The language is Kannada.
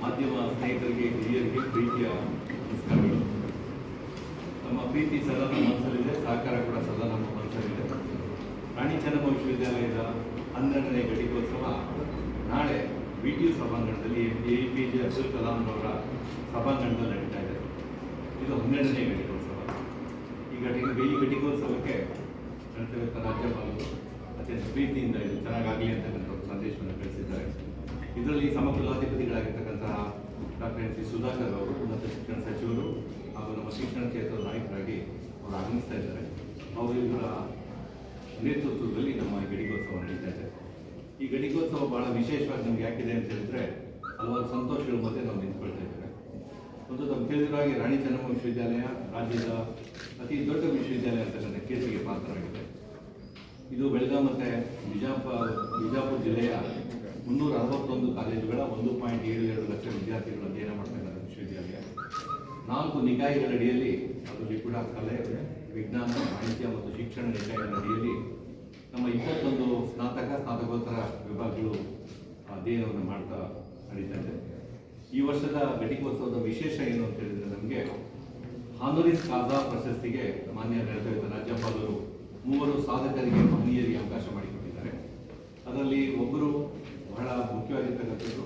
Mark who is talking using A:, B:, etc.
A: ಮಾಧ್ಯಮ ಸ್ನೇಹಿತರಿಗೆ ಹಿರಿಯರಿಗೆ ಪ್ರೀತಿಯ ನಮಸ್ಕಾರಗಳು. ನಮ್ಮ ಪ್ರೀತಿ ಸದಾ ನಮ್ಮ ಮನಸ್ಸಲ್ಲಿದೆ, ಸಹಕಾರ ಕೂಡ ಸದಾ ನಮ್ಮ ಮನಸ್ಸಲ್ಲಿದೆ. ರಾಣಿ ಚೆನ್ನಮ್ಮ ವಿಶ್ವವಿದ್ಯಾಲಯದ 12ನೇ ಘಟಿಕೋತ್ಸವ ನಾಳೆ BTU ಸಭಾಂಗಣದಲ್ಲಿ APJ ಅಬ್ದುಲ್ ಕಲಾಂ ಅವರ ಸಭಾಂಗಣದಲ್ಲಿ ನಡೀತಾ ಇದೆ. ಇದು 12ನೇ ಘಟಿಕೋತ್ಸವ. ಈ ಘಟಿಕೋತ್ಸವಕ್ಕೆ ರಾಜ್ಯಪಾಲರು ಅತ್ಯಂತ ಪ್ರೀತಿಯಿಂದ ಇದು ಚೆನ್ನಾಗಾಗಲಿ ಅಂತಕ್ಕಂಥ ಸಂದೇಶವನ್ನು ಕಳಿಸಿದ್ದಾರೆ. ಇದರಲ್ಲಿ ಸಮಕುಲಾಧಿಪತಿಗಳಾಗಿರ್ತಕ್ಕಂತಹ ಡಾಕ್ಟರ್ ಎನ್.ಸಿ. ಸುಧಾಕರ್ ಅವರು ಉನ್ನತ ಶಿಕ್ಷಣ ಸಚಿವರು ಹಾಗೂ ನಮ್ಮ ಶಿಕ್ಷಣ ಕ್ಷೇತ್ರದ ನಾಯಕರಾಗಿ ಅವರು ಆಗಮಿಸ್ತಾ ಇದ್ದಾರೆ. ಅವರು ಇವರ ನೇತೃತ್ವದಲ್ಲಿ ನಮ್ಮ ಈ ಘಟಿಕೋತ್ಸವ ನಡೀತಾ ಇದೆ. ಈ ಘಟಿಕೋತ್ಸವ ಬಹಳ ವಿಶೇಷವಾಗಿ ನಮ್ಗೆ ಯಾಕಿದೆ ಅಂತ ಹೇಳಿದ್ರೆ ಹಲವಾರು ಸಂತೋಷಗಳ ಮಧ್ಯೆ ನಾವು ನಿಂತ್ಕೊಳ್ತಾ ಇದ್ದೇವೆ. ಒಂದು ನಮ್ಗೆ ತಿಳಿದಿರೋ ಹಾಗೆ ರಾಣಿ ಚೆನ್ನಮ್ಮ ವಿಶ್ವವಿದ್ಯಾಲಯ ರಾಜ್ಯದ ಅತಿ ದೊಡ್ಡ ವಿಶ್ವವಿದ್ಯಾಲಯ ಅಂತಕ್ಕಂಥ ಕೀರ್ತಿಗೆ ಪಾತ್ರವಾಗಿದೆ. ಇದು ಬೆಳಗಾವಿ ಮತ್ತು ಬಿಜಾಪುರ ಜಿಲ್ಲೆಯ 361 ಕಾಲೇಜುಗಳ 1.72 ಲಕ್ಷ ವಿದ್ಯಾರ್ಥಿಗಳು ಅಧ್ಯಯನ ಮಾಡ್ತಕ್ಕಂಥ ವಿಶ್ವವಿದ್ಯಾಲಯ. 4 ನಿಕಾಯಗಳ ಅಡಿಯಲ್ಲಿ, ಅದರಲ್ಲಿ ಕೂಡ ಕಲೆ, ವಿಜ್ಞಾನ, ವಾಣಿಜ್ಯ ಮತ್ತು ಶಿಕ್ಷಣ ನಿಕಾಯಗಳ ಅಡಿಯಲ್ಲಿ ನಮ್ಮ 21 ಸ್ನಾತಕೋತ್ತರ ವಿಭಾಗಗಳು ಅಧ್ಯಯನವನ್ನು ಮಾಡ್ತಾ ನಡೀತಾ ಇದೆ. ಈ ವರ್ಷದ ಘಟಿಕೋತ್ಸವದ ವಿಶೇಷ ಏನು ಅಂತ ಹೇಳಿದ್ರೆ ನಮಗೆ ಹಾನೋರಿಸ್ ಕಾಜಾ ಪ್ರಶಸ್ತಿಗೆ ಮಾನ್ಯ ನೆರವೇರಿದ ರಾಜ್ಯಪಾಲರು 3 ಸಾಧಕರಿಗೆ ಮಹನೀಯರಿಗೆ ಅವಕಾಶ ಮಾಡಿಕೊಟ್ಟಿದ್ದಾರೆ. ಅದರಲ್ಲಿ ಒಬ್ಬರು ಬಹಳ ಮುಖ್ಯವಾಗಿರ್ತಕ್ಕಂಥದ್ದು